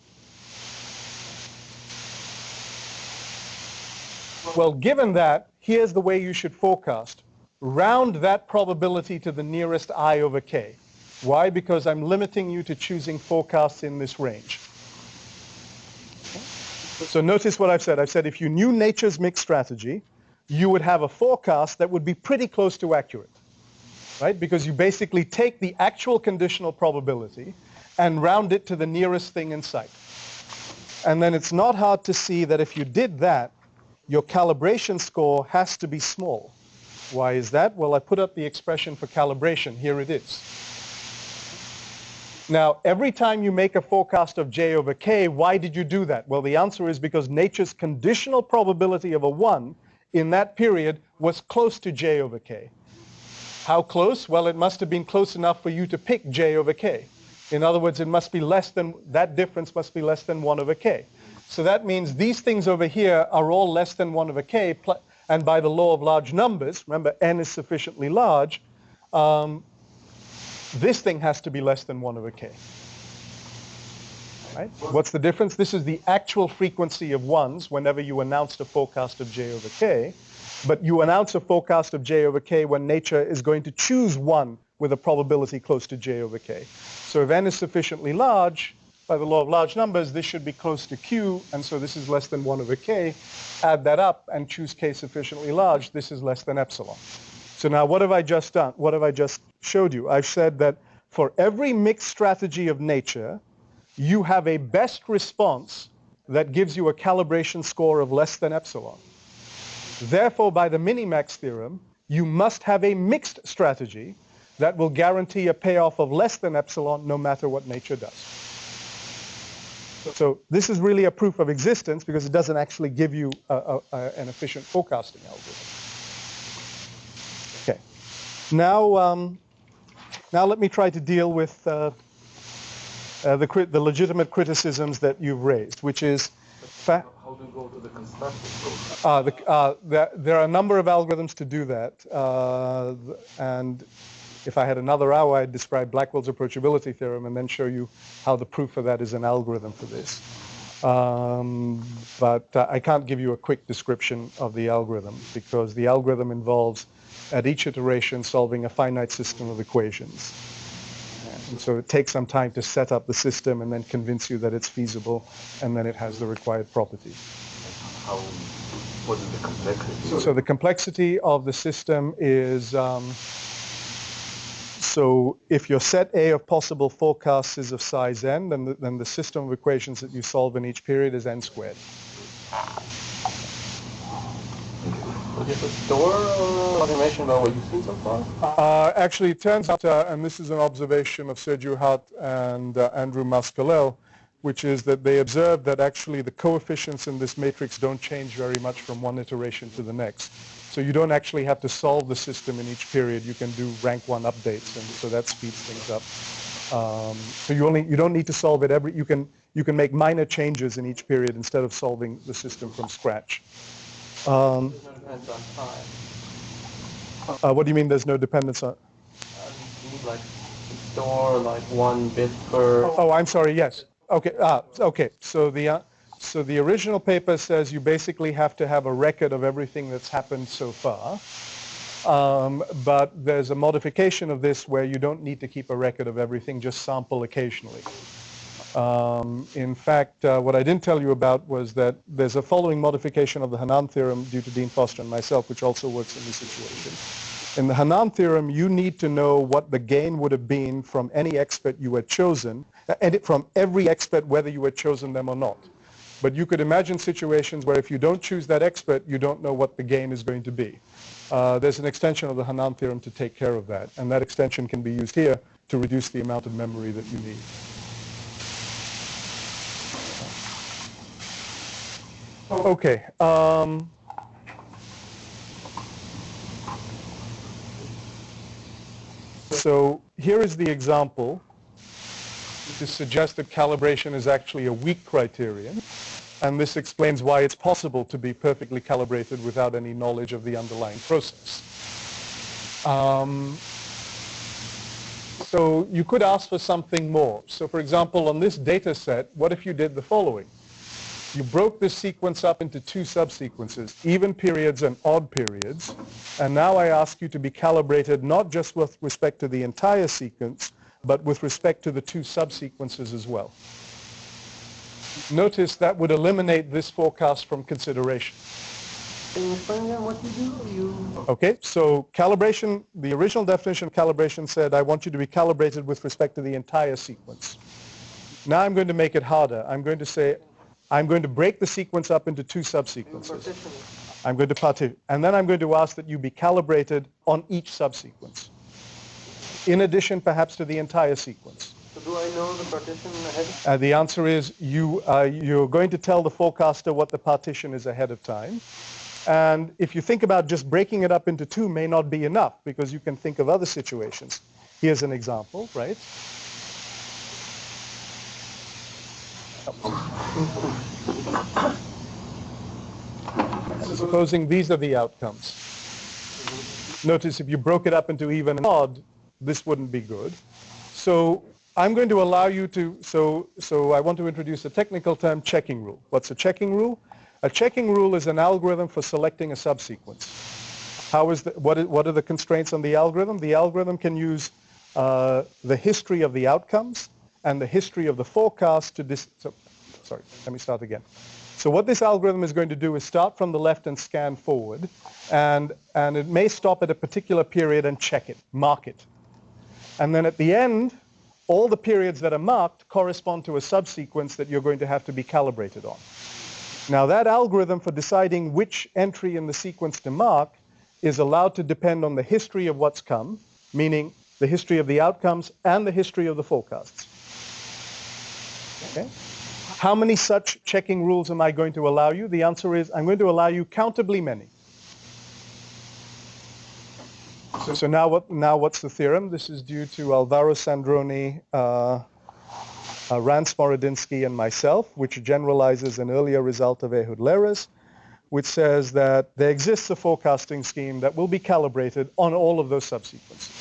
Speaker 8: Well, given that, here's the way you should forecast. Round that probability to the nearest I over k. Why? Because I'm limiting you to choosing forecasts in this range. So notice what I've said. I've said if you knew nature's mixed strategy, you would have a forecast that would be pretty close to accurate, right? Because you basically take the actual conditional probability
Speaker 3: and round it to the nearest thing in sight. And then it's not hard to see that if you did that, your calibration score has to be small. Why is that? Well, I put up the expression for calibration. Here it is. Now, every time you make a forecast of j over k, why did you do that? Well, the answer is because nature's conditional probability of a 1 in that period was close to j over k. How close? Well, it must have been close enough for you to pick j over k. In other words, it must be less than, that difference must be less than 1 over k. So that means these things over here are all less than 1 over k, and by the law of large numbers, remember n is sufficiently large, this thing has to be less than 1 over k. Right? What's the difference? This is the actual frequency of 1s whenever you announced a forecast of j over k, but you announce a forecast of j over k when nature is going to choose 1 with a probability close to j over k. So if n is sufficiently large, by the law of large numbers, this should be close to q, and so this is less than 1 over k. Add that up and choose k sufficiently large, this is less than epsilon. So now what have I just done? What have I just showed you? I've said that for every mixed strategy of nature, you have a best response that gives you a calibration score of less than epsilon. Therefore, by the Minimax theorem, you must have a mixed strategy that will guarantee a payoff of less than epsilon no matter what nature does. So this is really a proof of existence because it doesn't actually give you an efficient forecasting algorithm. Okay. Now let me try to deal with the legitimate criticisms that you've raised, which is...
Speaker 5: How do you go to the constructive process?
Speaker 3: There are a number of algorithms to do that, and if I had another hour, I'd describe Blackwell's approachability theorem and then show you how the proof of that is an algorithm for this. But I can't give you a quick description of the algorithm because the algorithm involves, at each iteration, solving a finite system of equations. And so it takes some time to set up the system and then convince you that it's feasible and then it has the required properties.
Speaker 5: What is the complexity?
Speaker 3: So the complexity of the system is, so if your set A of possible forecasts is of size n, then the system of equations that you solve in each period is n squared.
Speaker 6: Would you store information about what you've seen so far?
Speaker 3: Actually, it turns out, and this is an observation of Sergio Hart and Andrew Mascalel, which is that they observed that actually the coefficients in this matrix don't change very much from one iteration to the next. So you don't actually have to solve the system in each period. You can do rank 1 updates, and so that speeds things up. So you don't need to solve it you can make minor changes in each period instead of solving the system from scratch.
Speaker 6: Depends on time.
Speaker 3: What do you mean there's no dependence on?
Speaker 6: You need like to store like 1 bit per.
Speaker 3: Oh, I'm sorry. Yes. Okay. Okay. So the original paper says you basically have to have a record of everything that's happened so far. But there's a modification of this where you don't need to keep a record of everything, just sample occasionally. In fact, what I didn't tell you about was that there's a following modification of the Rhoni theorem due to Dean Foster and myself, which also works in this situation. In the Rhoni theorem, you need to know what the gain would have been from any expert you had chosen, and from every expert, whether you had chosen them or not. But you could imagine situations where if you don't choose that expert, you don't know what the gain is going to be. There's an extension of the Rhoni theorem to take care of that, and that extension can be used here to reduce the amount of memory that you need. Okay. So here is the example to suggest that calibration is actually a weak criterion, and this explains why it's possible to be perfectly calibrated without any knowledge of the underlying process. So you could ask for something more. So for example, on this data set, what if you did the following? You broke this sequence up into 2 subsequences, even periods and odd periods, and now I ask you to be calibrated not just with respect to the entire sequence, but with respect to the 2 subsequences as well. Notice that would eliminate this forecast from consideration.
Speaker 6: Can you explain again what you do?
Speaker 3: Okay, so calibration, the original definition of calibration said I want you to be calibrated with respect to the entire sequence. Now I'm going to make it harder. I'm going to say, I'm going to break the sequence up into two subsequences. I'm going to partition, and then I'm going to ask that you be calibrated on each subsequence, in addition perhaps to the entire sequence.
Speaker 6: So do I know the partition ahead?
Speaker 3: The answer is you're going to tell the forecaster what the partition is ahead of time. And if you think about just breaking it up into two may not be enough, because you can think of other situations. Here's an example, right? Supposing these are the outcomes. Notice if you broke it up into even and odd, this wouldn't be good. So I'm going to allow you to, so I want to introduce a technical term, checking rule. What's a checking rule? A checking rule is an algorithm for selecting a subsequence. What are the constraints on the algorithm? The algorithm can use the history of the outcomes and the history of the forecast to sorry, let me start again. So what this algorithm is going to do is start from the left and scan forward, and it may stop at a particular period and check it, mark it. And then at the end, all the periods that are marked correspond to a subsequence that you're going to have to be calibrated on. Now that algorithm for deciding which entry in the sequence to mark is allowed to depend on the history of what's come, meaning the history of the outcomes and the history of the forecasts. Okay? How many such checking rules am I going to allow you? The answer is I'm going to allow you countably many. So now what's the theorem? This is due to Alvaro Sandroni, Rand Smorodinsky, and myself, which generalizes an earlier result of Ehud-Leres, which says that there exists a forecasting scheme that will be calibrated on all of those subsequences.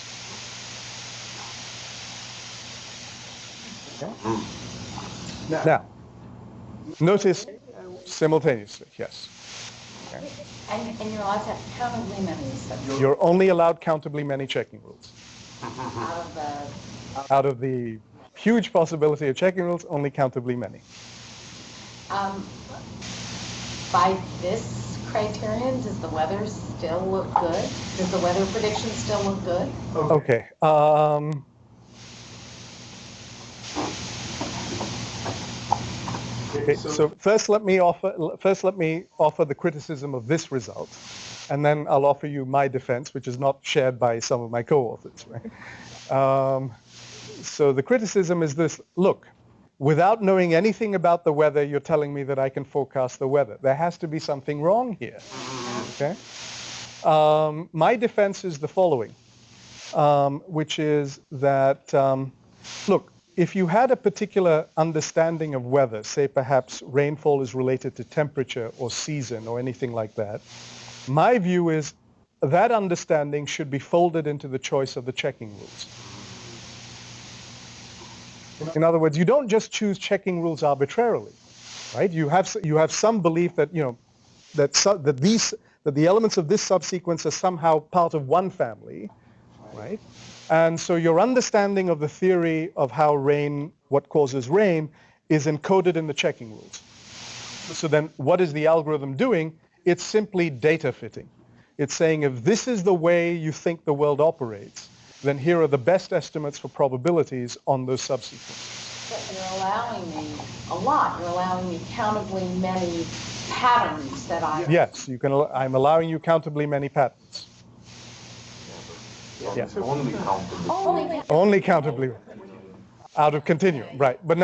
Speaker 3: Okay? Now, notice simultaneously, yes. Okay.
Speaker 2: And you're allowed to have countably many subsequences.
Speaker 3: You're only allowed countably many checking rules. Out of the huge possibility of checking rules, only countably many.
Speaker 2: By this criterion, does the weather still look good? Does the weather prediction still look good?
Speaker 3: Okay. Okay, so first let me offer the criticism of this result, and then I'll offer you my defense, which is not shared by some of my co-authors, right? So the criticism is this: look, without knowing anything about the weather, you're telling me that I can forecast the weather. There has to be something wrong here. Okay? My defense is the following, which is that, look, if you had a particular understanding of weather, say perhaps rainfall is related to temperature or season or anything like that, my view is that understanding should be folded into the choice of the checking rules. In other words, you don't just choose checking rules arbitrarily, right? You have some belief that that the elements of this subsequence are somehow part of one family, right? And so your understanding of the theory of how what causes rain, is encoded in the checking rules. So then what is the algorithm doing? It's simply data fitting. It's saying if this is the way you think the world operates, then here are the best estimates for probabilities on those subsequences.
Speaker 2: But you're allowing me a lot. You're allowing me countably many patterns that I...
Speaker 3: Yes, I'm allowing you countably many patterns. Yes. Only countably out of continuum, right? But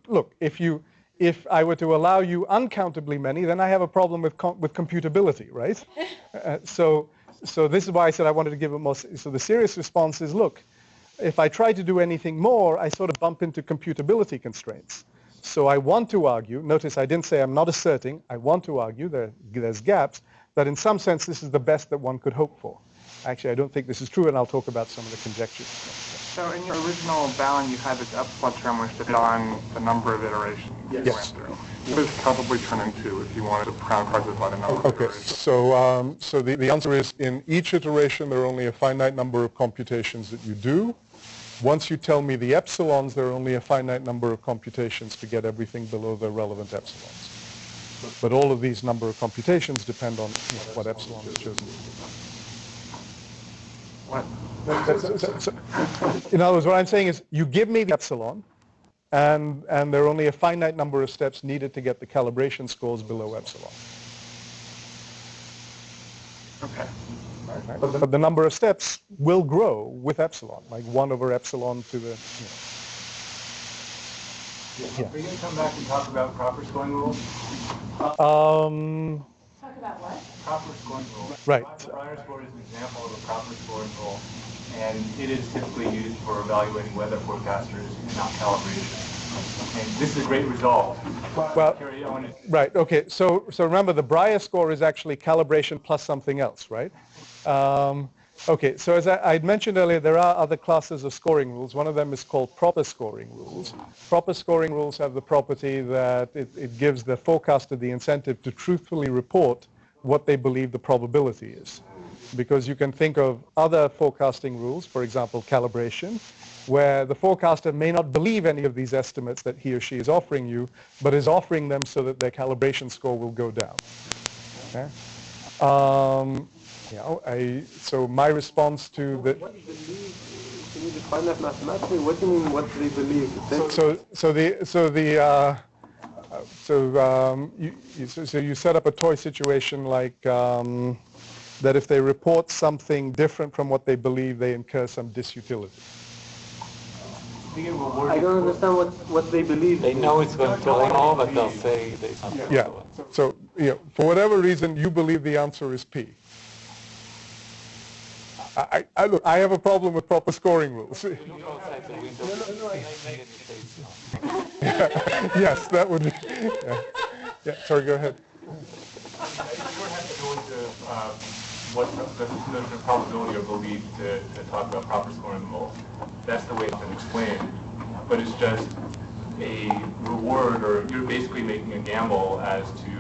Speaker 3: look, if I were to allow you uncountably many, then I have a problem with computability, right? So this is why I said I wanted to give it more. So the serious response is, look, if I try to do anything more, I sort of bump into computability constraints. So I want to argue. Notice I didn't say I'm not asserting. I want to argue there's gaps that in some sense this is the best that one could hope for. Actually, I don't think this is true, and I'll talk about some of the conjectures.
Speaker 11: So in your original bound, you had this epsilon term which depended on the number of iterations you went through. What does countably turn into if you wanted to parameterize it by the number of iterations?
Speaker 8: So the answer is in each iteration there are only a finite number of computations that you do. Once you tell me the epsilons, there are only a finite number of computations to get everything below the relevant epsilons. But all of these number of computations depend on what epsilon is chosen. In other words, what I'm saying is you give me the epsilon,
Speaker 3: and there are only a finite number of steps needed to get the calibration scores below epsilon.
Speaker 11: Okay.
Speaker 3: Right? But the number of steps will grow with epsilon, like 1 over epsilon to the,
Speaker 12: Are we going to come back and talk about proper scoring rules?
Speaker 2: Talk about what?
Speaker 12: Proper scoring rule.
Speaker 3: Right.
Speaker 12: The prior score is an example of a proper scoring rule, and it is typically used for evaluating weather forecasters in calibration. And this is a great result.
Speaker 3: Well,
Speaker 12: Carry on.
Speaker 3: right, okay, so remember the Breyer score is actually calibration plus something else, right? Okay, so as I'd mentioned earlier, there are other classes of scoring rules. One of them is called proper scoring rules. Proper scoring rules have the property that it gives the forecaster the incentive to truthfully report what they believe the probability is. Because you can think of other forecasting rules, for example, calibration, where the forecaster may not believe any of these estimates that he or she is offering you, but is offering them so that their calibration score will go down. Okay? So my response to the...
Speaker 6: What believe? Can you define that mathematically? What do you mean, what they believe?
Speaker 3: So you set up a toy situation like that if they report something different from what they believe, they incur some disutility.
Speaker 6: I don't understand what they believe.
Speaker 10: They know it's going to fall, but they'll say they something.
Speaker 3: Yeah. So for whatever reason, you believe the answer is P. Look, I have a problem with proper scoring rules. Yes, that would be. Yeah. Sorry, go ahead.
Speaker 12: You don't have to go into what the probability or belief to talk about proper scoring rules. That's the way it's been explained. But it's just a reward, or you're basically making a gamble as to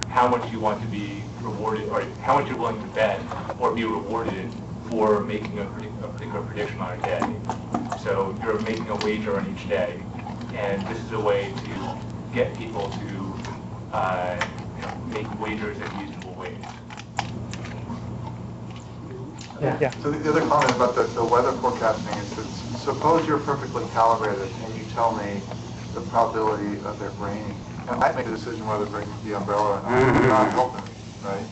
Speaker 12: how much you want to be rewarded, or how much you're willing to bet or be rewarded for making a particular prediction on a day. So you're making a wager on each day, and this is a way to get people to make wagers at reasonable ways.
Speaker 3: Yeah.
Speaker 11: So the other comment about the weather forecasting is that suppose you're perfectly calibrated and you tell me the probability of it raining, and I make a decision whether to bring the umbrella or not. You're not helping me, right?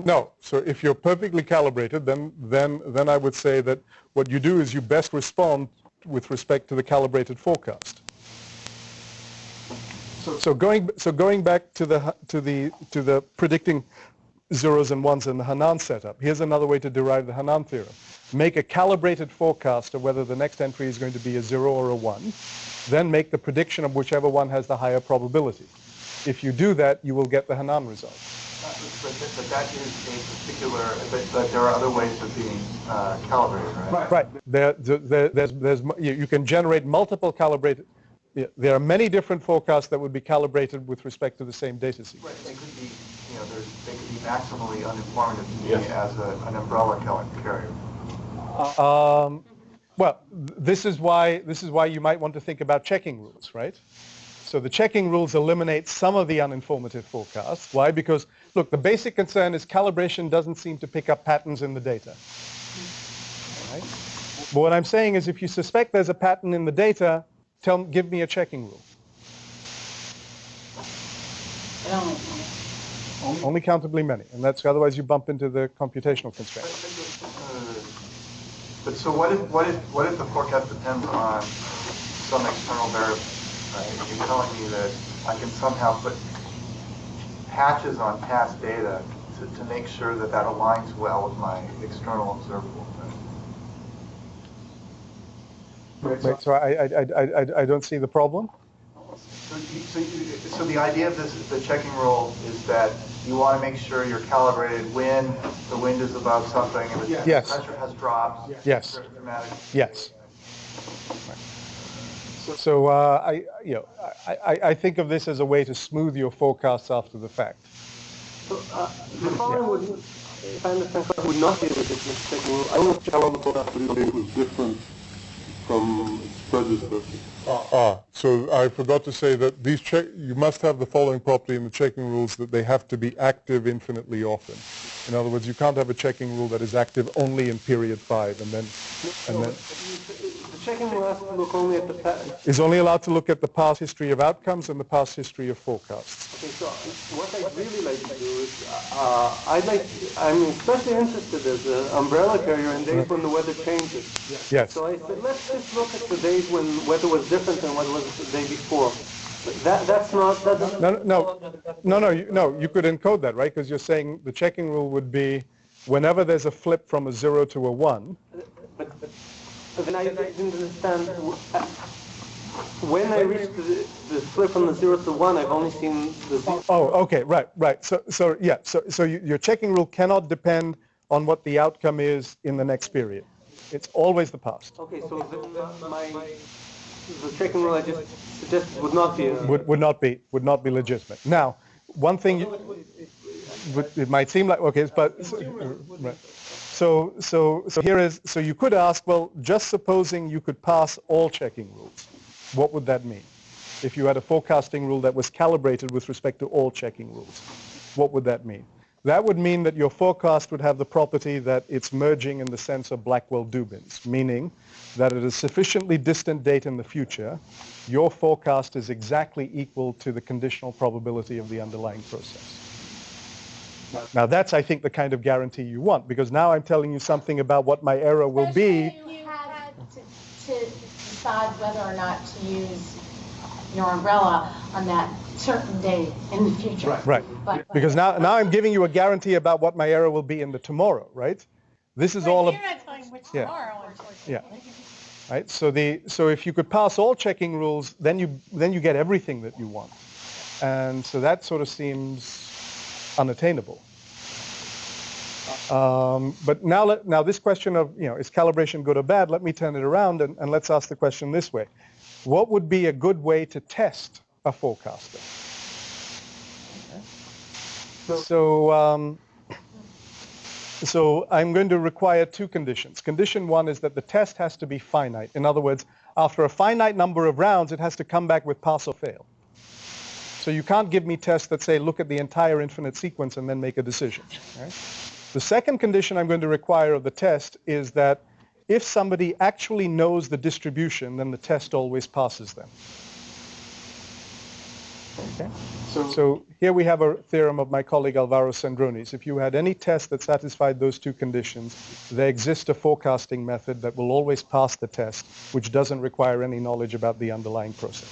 Speaker 3: No. So if you're perfectly calibrated, then I would say that what you do is you best respond with respect to the calibrated forecast. So going back to the predicting zeros and ones in the Hanan setup, here's another way to derive the Hanan theorem. Make a calibrated forecast of whether the next entry is going to be a 0 or a 1, then make the prediction of whichever one has the higher probability. If you do that, you will get the Hanan result.
Speaker 11: But that is a particular, but there are other ways of being calibrated, right?
Speaker 3: Right. You can generate multiple calibrated. There are many different forecasts that would be calibrated with respect to the same data sequence.
Speaker 11: Right. They could be, they could be maximally uninformative to me as an umbrella carrier.
Speaker 3: Well, this is why you might want to think about checking rules, right? So the checking rules eliminate some of the uninformative forecasts. Why? Because, look, the basic concern is calibration doesn't seem to pick up patterns in the data. Right? But what I'm saying is if you suspect there's a pattern in the data, give me a checking rule. Only countably many, and that's otherwise you bump into the computational constraint.
Speaker 11: But so what if the forecast depends on some external variable? Right? You're telling me that I can somehow put patches on past data to make sure that aligns well with my external observable.
Speaker 3: Right. So I don't see the problem.
Speaker 11: So the idea of the checking rule is that you want to make sure you're calibrated when the wind is above something and the pressure has dropped.
Speaker 3: Yes.
Speaker 11: Dramatically.
Speaker 3: Yes. Right. So I think of this as a way to smooth your forecasts after the fact.
Speaker 6: So the following would, if I understand correctly, would not be the difference checking rule. I don't know how the forecast
Speaker 8: was different from register. So I forgot to say that you must have the following property in the checking rules, that they have to be active infinitely often. In other words, you can't have a checking rule that is active only in period 5 and then.
Speaker 6: The checking rule has to look only at the past.
Speaker 3: Is only allowed to look at the past history of outcomes and the past history of forecasts.
Speaker 6: Okay, so what I'd really like to do is, I'm especially interested as an umbrella carrier in days when the weather changes.
Speaker 3: Yes.
Speaker 6: So I said, let's just look at the days when weather was different than what was the day before. That's not. That doesn't.
Speaker 3: No. You could encode that, right? Because you're saying the checking rule would be whenever there's a flip from a 0 to a 1.
Speaker 6: But then I didn't understand. When I reached the flip from the 0 to 1, I've only seen the 0.
Speaker 3: Oh, okay, right. So your checking rule cannot depend on what the outcome is in the next period. It's always the past.
Speaker 6: Okay, so the checking rule I just suggested would not be
Speaker 3: would not be legitimate. Now, one thing it might seem like but right. So here is you could ask, well, just supposing you could pass all checking rules, what would that mean? If you had a forecasting rule that was calibrated with respect to all checking rules, what would that mean? That would mean that your forecast would have the property that it's merging in the sense of Blackwell-Dubins, meaning that at a sufficiently distant date in the future, your forecast is exactly equal to the conditional probability of the underlying process. Now that's, I think, the kind of guarantee you want, because now I'm telling you something about what my error will be.
Speaker 2: You had to decide whether or not to use your umbrella on that certain date in the future.
Speaker 3: Right. Because now I'm giving you a guarantee about what my error will be in the tomorrow, right? This is all.
Speaker 2: You're not telling which tomorrow.
Speaker 3: Yeah. Right. So if you could pass all checking rules, then you get everything that you want, and so that sort of seems unattainable. But now this question of, is calibration good or bad? Let me turn it around and let's ask the question this way: what would be a good way to test a forecaster? Okay. So I'm going to require two conditions. Condition one is that the test has to be finite. In other words, after a finite number of rounds, it has to come back with pass or fail. So you can't give me tests that say, look at the entire infinite sequence and then make a decision. Right? The second condition I'm going to require of the test is that if somebody actually knows the distribution, then the test always passes them. Okay? So here we have a theorem of my colleague Alvaro Sandroni's. If you had any test that satisfied those two conditions, there exists a forecasting method that will always pass the test, which doesn't require any knowledge about the underlying process.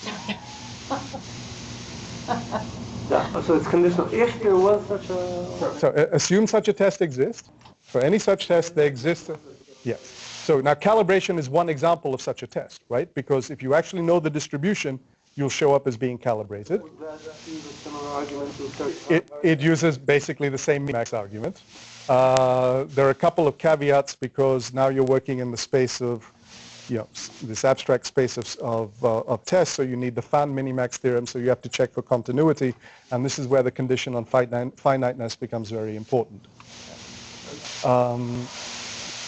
Speaker 6: So it's conditional. If there was such a...
Speaker 3: So assume such a test exists. For any such test, there exists. Yes. So now calibration is one example of such a test, right? Because if you actually know the distribution, you'll show up as being calibrated.
Speaker 6: Would that use a similar argument to
Speaker 3: it uses basically the same Minimax argument. There are a couple of caveats because now you're working in the space of, this abstract space of tests, so you need the fan Minimax theorem, so you have to check for continuity, and this is where the condition on finiteness becomes very important.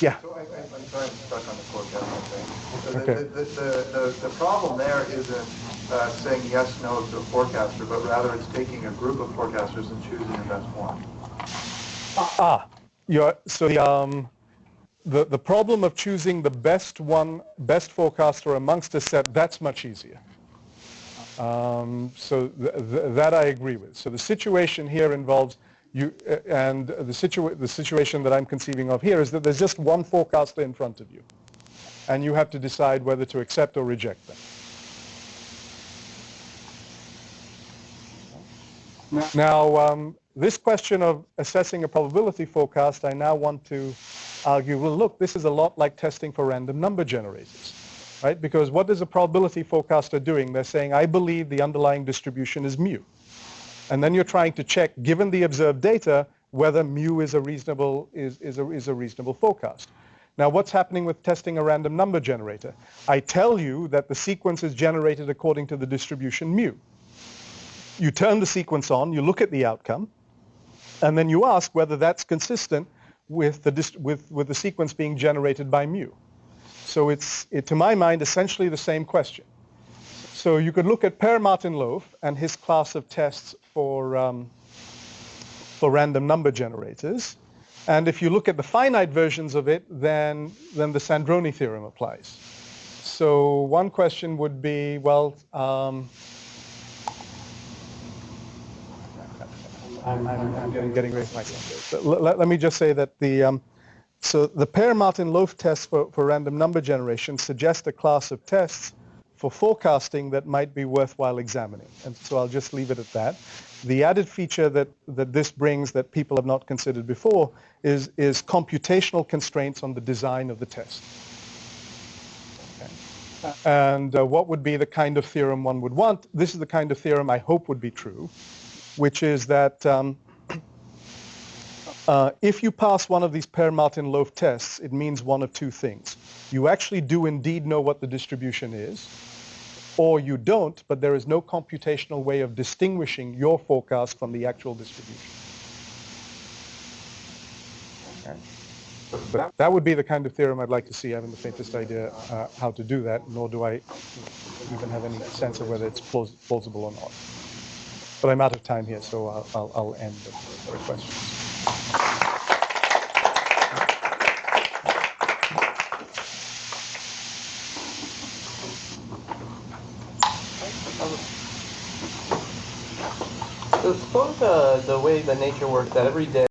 Speaker 3: Yeah.
Speaker 11: So I'm sorry, I'm stuck on the forecasting thing. So the problem there isn't saying yes, no to a forecaster, but rather it's taking a group of forecasters and choosing the best one.
Speaker 3: So the problem of choosing the best forecaster amongst a set, that's much easier. So that I agree with. So the situation here involves and the situation that I'm conceiving of here is that there's just one forecaster in front of you, and you have to decide whether to accept or reject them. Now, this question of assessing a probability forecast, I now want to argue, well, look, this is a lot like testing for random number generators, right? Because what is a probability forecaster doing? They're saying, I believe the underlying distribution is mu. And then you're trying to check, given the observed data, whether mu is a reasonable forecast. Now, what's happening with testing a random number generator? I tell you that the sequence is generated according to the distribution mu. You turn the sequence on, you look at the outcome, and then you ask whether that's consistent with the sequence being generated by mu. So it's, to my mind, essentially the same question. So you could look at Per Martin-Löf and his class of tests for random number generators. And if you look at the finite versions of it, then the Sandroni theorem applies. So one question would be, well, I'm getting away from myself. Let me just say that so the Pear-Martin-Loaf test for random number generation suggests a class of tests for forecasting that might be worthwhile examining. And so I'll just leave it at that. The added feature that this brings that people have not considered before is computational constraints on the design of the test. Okay. And what would be the kind of theorem one would want? This is the kind of theorem I hope would be true, which is that if you pass one of these Pear-Martin-Loaf tests, it means one of two things. You actually do indeed know what the distribution is, or you don't, but there is no computational way of distinguishing your forecast from the actual distribution. Okay. But that would be the kind of theorem I'd like to see. I haven't the faintest idea how to do that, nor do I even have any sense of whether it's plausible or not. But I'm out of time here, so I'll end for questions.
Speaker 6: So suppose the way that nature works, that every day